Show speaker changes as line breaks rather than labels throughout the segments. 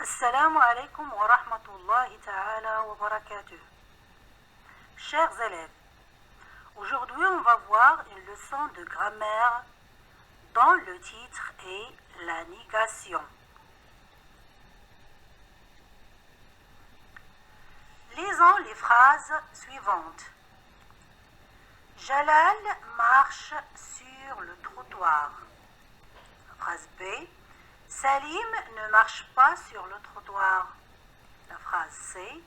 Assalamu alaikum wa rahmatullahi ta'ala wa barakatuh. Chers élèves, aujourd'hui on va voir une leçon de grammaire dont le titre est la négation. Lisons les phrases suivantes. Jalal marche sur le trottoir. La phrase B. Salim ne marche pas sur le trottoir. La phrase C.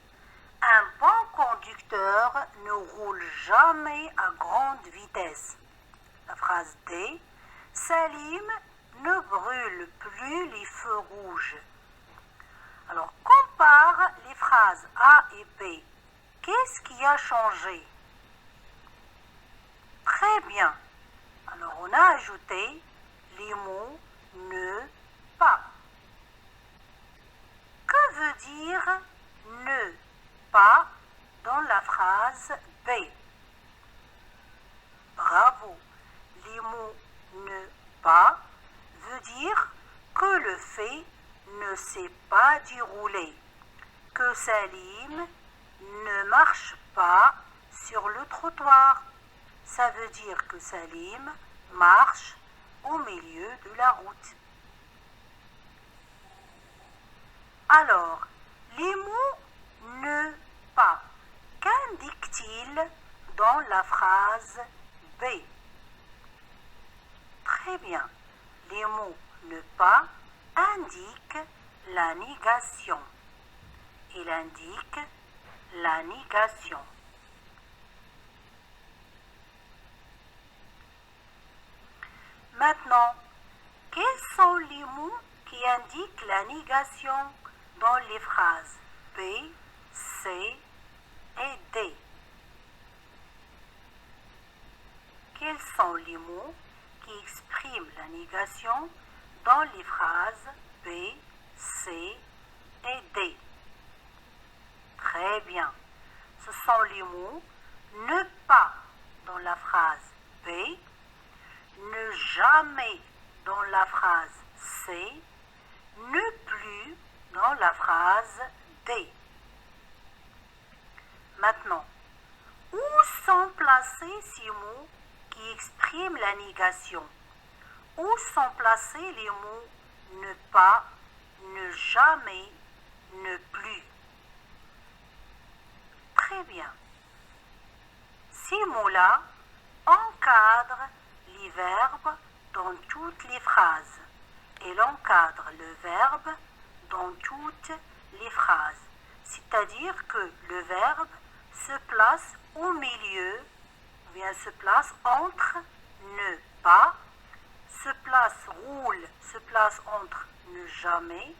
Un bon conducteur ne roule jamais à grande vitesse. La phrase D. Salim ne brûle plus les feux rouges. Alors, compare les phrases A et B. Qu'est-ce qui a changé? Très bien. Alors, on a ajouté les mots ne pas. Que veut dire ne pas dans la phrase B? Bravo. Les mots ne pas veut dire que le fait ne s'est pas déroulé, que Salim ne marche pas sur le trottoir. Ça veut dire que Salim marche au milieu de la route. Alors, les mots ne pas, qu'indiquent-ils dans la phrase B? Très bien, les mots ne pas indiquent la négation. Il indique la négation. Maintenant, quels sont les mots qui indiquent la négation dans les phrases B, C et D? Quels sont les mots qui expriment la négation dans les phrases B, C et D? Très bien. Ce sont les mots ne pas dans la phrase B, ne jamais dans la phrase C, ne plus dans la phrase D. Maintenant, où sont placés ces mots qui expriment la négation? Où sont placés les mots ne pas, ne jamais, ne plus? Très bien. Ces mots-là encadrent les verbes dans toutes les phrases. Et l'encadre le verbe dans toutes les phrases. C'est-à-dire que le verbe se place au milieu, ou bien se place entre ne pas, roule se place entre ne jamais,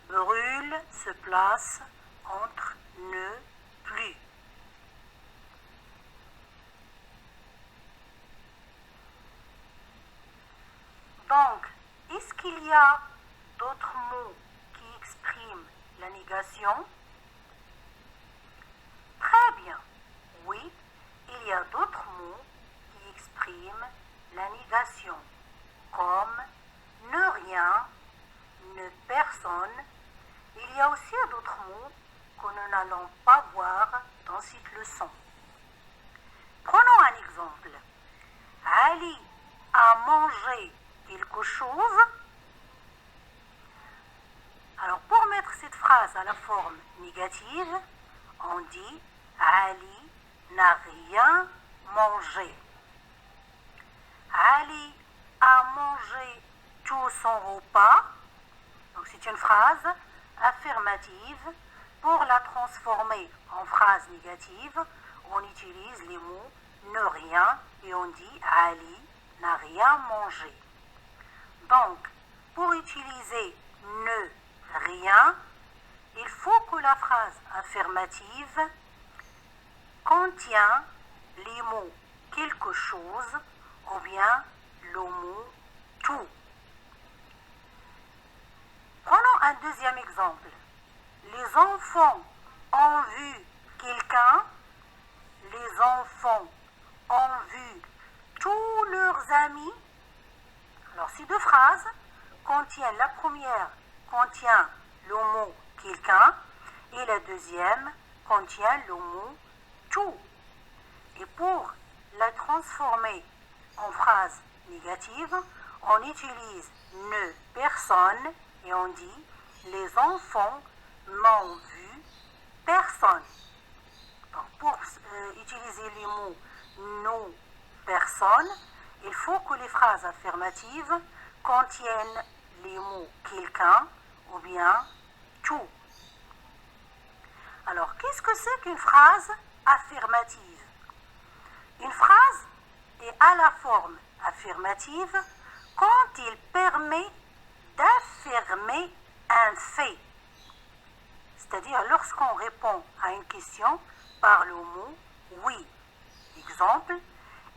brûle se place entre ne plus. Donc, est-ce qu'il y a d'autres mots qui expriment la négation? Très bien. Oui, il y a d'autres mots qui expriment la négation, comme ne rien, ne personne. Il y a aussi d'autres mots que nous n'allons pas voir dans cette leçon. Prenons un exemple. Ali a mangé quelque chose. Alors, pour mettre cette phrase à la forme négative, on dit Ali n'a rien mangé. Ali a mangé tout son repas. Donc, c'est une phrase affirmative. Pour la transformer en phrase négative, on utilise les mots ne rien et on dit Ali n'a rien mangé. Donc, pour utiliser ne rien, il faut que la phrase affirmative contient les mots quelque chose ou bien le mot tout. Prenons un deuxième exemple. Les enfants ont vu quelqu'un. Les enfants ont vu tous leurs amis. Alors, ces deux phrases contiennent, la première contient le mot quelqu'un. Et la deuxième contient le mot tu. Et pour la transformer en phrase négative, on utilise ne personne et on dit les enfants n'ont vu personne. Donc pour utiliser les mots nous, personne, il faut que les phrases affirmatives contiennent les mots quelqu'un ou bien tout. Alors, qu'est-ce que c'est qu'une phrase affirmative? Une phrase est à la forme affirmative quand il permet d'affirmer un fait. C'est-à-dire lorsqu'on répond à une question par le mot oui. Exemple,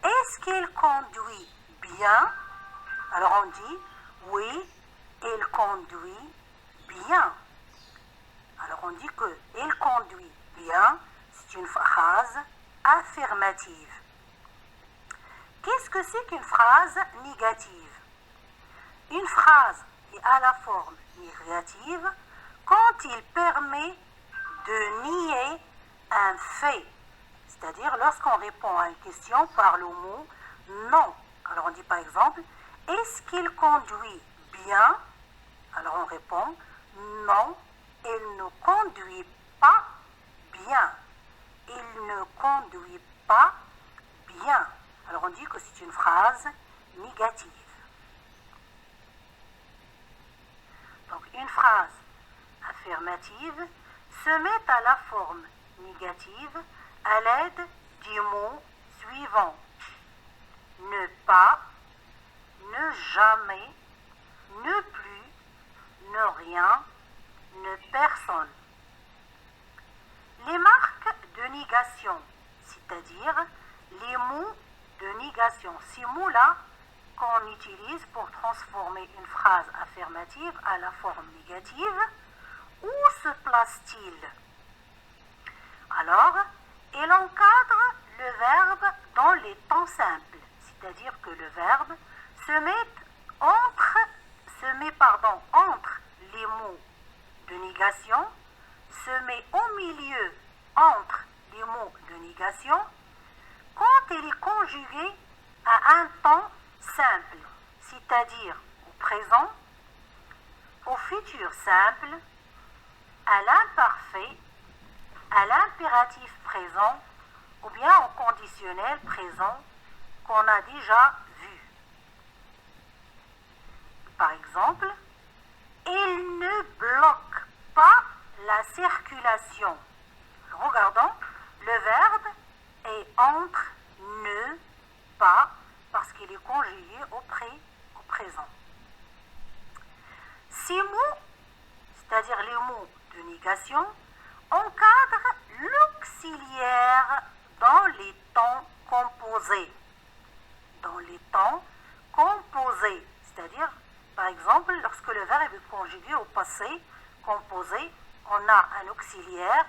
est-ce qu'il conduit bien? Alors on dit oui, il conduit bien. Alors on dit que il conduit bien, c'est une phrase affirmative. Qu'est-ce que c'est qu'une phrase négative? Une phrase est à la forme négative quand il permet de nier un fait. C'est-à-dire lorsqu'on répond à une question par le mot non. Alors on dit par exemple, est-ce qu'il conduit bien? Alors on répond non, il ne conduit pas bien. Il ne conduit pas bien. Alors on dit que c'est une phrase négative. Donc une phrase affirmative se met à la forme négative à l'aide du mot suivant. Ne pas, ne jamais, ne plus, ne rien, ne personne. Les marques de négation, c'est-à-dire les mots de négation, ces mots-là qu'on utilise pour transformer une phrase affirmative à la forme négative, où se place-t-il? Alors, il encadre le verbe dans les temps simples, c'est-à-dire que le verbe se met entre les mots de négation, se met au milieu entre les mots de négation quand il est conjugué à un temps simple, c'est-à-dire au présent, au futur simple, à l'imparfait, à l'impératif présent ou bien au conditionnel présent qu'on a déjà vu. Par exemple, il ne bloque pas la circulation. Regardons, le verbe est entre ne pas parce qu'il est conjugué au présent. Ces mots, c'est-à-dire les mots de négation, encadrent l'auxiliaire dans les temps composés. Dans les temps composés, c'est-à-dire, par exemple, lorsque le verbe est conjugué au passé composé, on a un auxiliaire,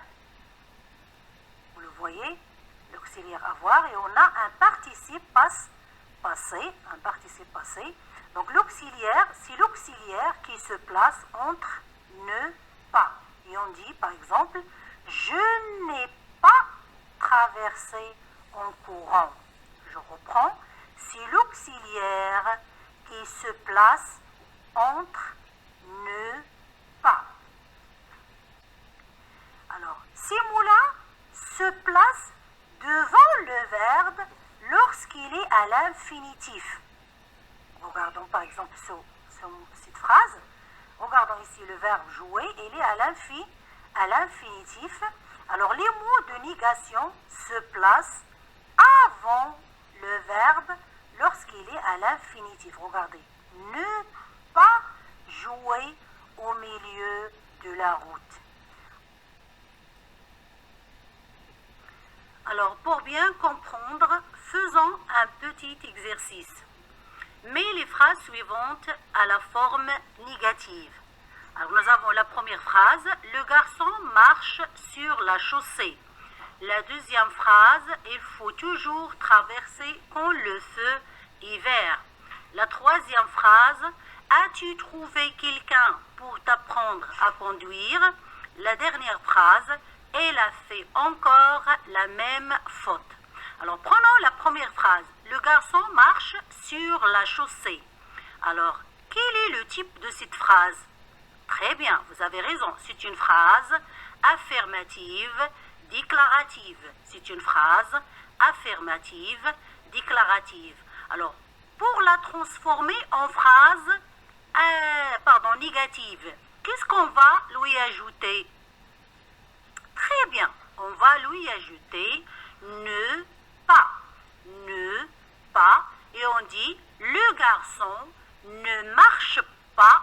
vous le voyez, l'auxiliaire avoir, et on a un participe passé, un participe passé. Donc l'auxiliaire, c'est l'auxiliaire qui se place entre ne pas. Et on dit, par exemple, je n'ai pas traversé en courant. Je reprends, c'est l'auxiliaire qui se place entre ne pas. Alors, ces mots-là se placent devant le verbe lorsqu'il est à l'infinitif. Regardons par exemple cette phrase. Regardons ici le verbe jouer, il est à l'infinitif. Alors les mots de négation se placent avant le verbe lorsqu'il est à l'infinitif. Regardez, ne pas jouer au milieu de la route. Alors pour bien comprendre, faisons un petit exercice. Mets les phrases suivantes à la forme négative. Alors nous avons la première phrase, le garçon marche sur la chaussée. La deuxième phrase, il faut toujours traverser quand le feu est vert. La troisième phrase, as-tu trouvé quelqu'un pour t'apprendre à conduire? la dernière phrase, elle a fait encore la même faute. Alors prenons la première phrase. Le garçon marche sur la chaussée. Alors, quel est le type de cette phrase? Très bien, vous avez raison. C'est une phrase affirmative, déclarative. C'est une phrase affirmative, déclarative. Alors, pour la transformer en phrase négative, qu'est-ce qu'on va lui ajouter? Très bien, on va lui ajouter ne pas. Ne pas. Et on dit le garçon ne marche pas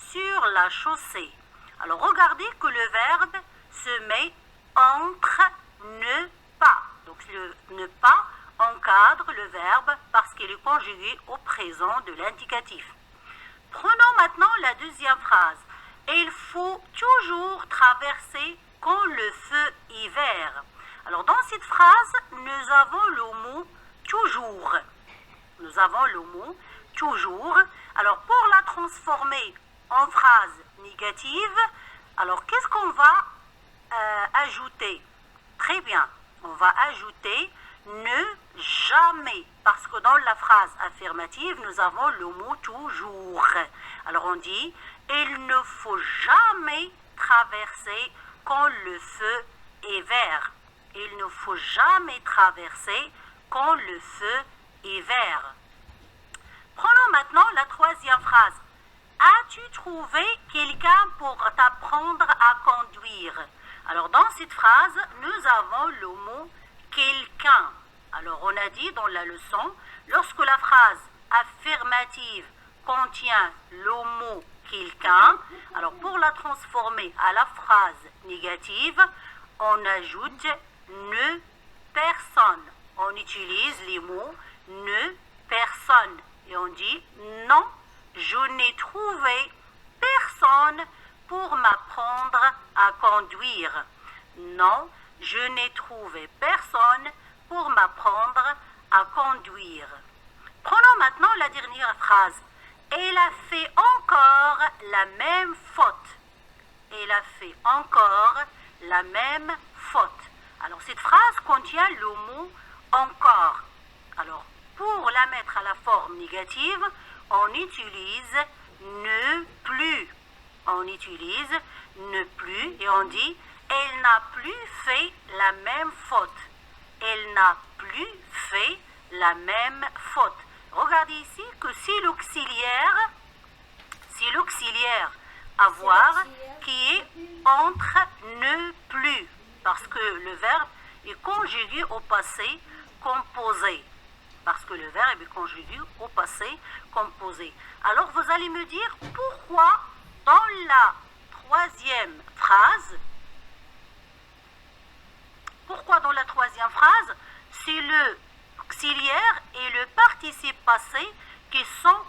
sur la chaussée. Alors regardez que le verbe se met entre ne pas. Donc le ne pas encadre le verbe parce qu'il est conjugué au présent de l'indicatif. Prenons maintenant la deuxième phrase. Il faut toujours traverser quand le feu est vert. Alors dans cette phrase, nous avons le mot toujours. Nous avons le mot toujours. Alors pour la transformer en phrase négative, alors qu'est-ce qu'on va ajouter? Très bien, on va ajouter ne jamais, parce que dans la phrase affirmative, nous avons le mot toujours. Alors on dit, il ne faut jamais traverser quand le feu est vert. Il ne faut jamais traverser quand le feu est vert. Prenons maintenant la troisième phrase. As-tu trouvé quelqu'un pour t'apprendre à conduire? Alors dans cette phrase, nous avons le mot quelqu'un. Alors on a dit dans la leçon, lorsque la phrase affirmative contient le mot quelqu'un, alors pour la transformer à la phrase négative, on ajoute ne personne. On utilise les mots ne personne. Et on dit non, je n'ai trouvé personne pour m'apprendre à conduire. Non, je n'ai trouvé personne pour m'apprendre à conduire. Prenons maintenant la dernière phrase. Elle a fait encore la même faute. Elle a fait encore la même faute. Alors cette phrase contient le mot encore. Alors pour la mettre à la forme négative, on utilise ne plus. On utilise ne plus et on dit elle n'a plus fait la même faute. Elle n'a plus fait la même faute. Regardez ici que c'est l'auxiliaire avoir qui est entre ne plus, parce que le verbe est conjugué au passé composé. Parce que le verbe est conjugué au passé composé. Alors vous allez me dire pourquoi dans la troisième phrase, c'est le auxiliaire et le participe passé qui sont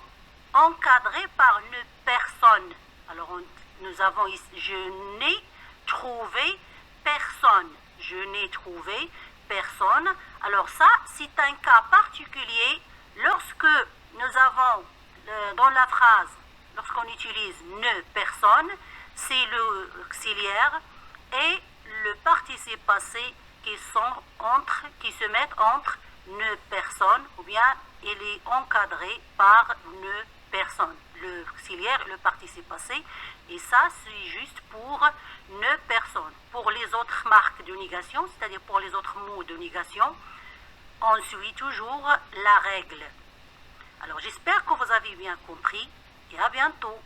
encadrés par une personne. Alors nous avons ici, je n'ai trouvé personne. Je n'ai trouvé personne. Alors ça, c'est un cas particulier lorsque nous avons dans la phrase, lorsqu'on utilise ne personne, c'est l'auxiliaire et le participe passé qui se mettent entre ne personne, ou bien il est encadré par ne personne. L'auxiliaire et le participe passé, et ça c'est juste pour ne personne. Pour les autres marques de négation, c'est-à-dire pour les autres mots de négation, on suit toujours la règle. Alors j'espère que vous avez bien compris et à bientôt.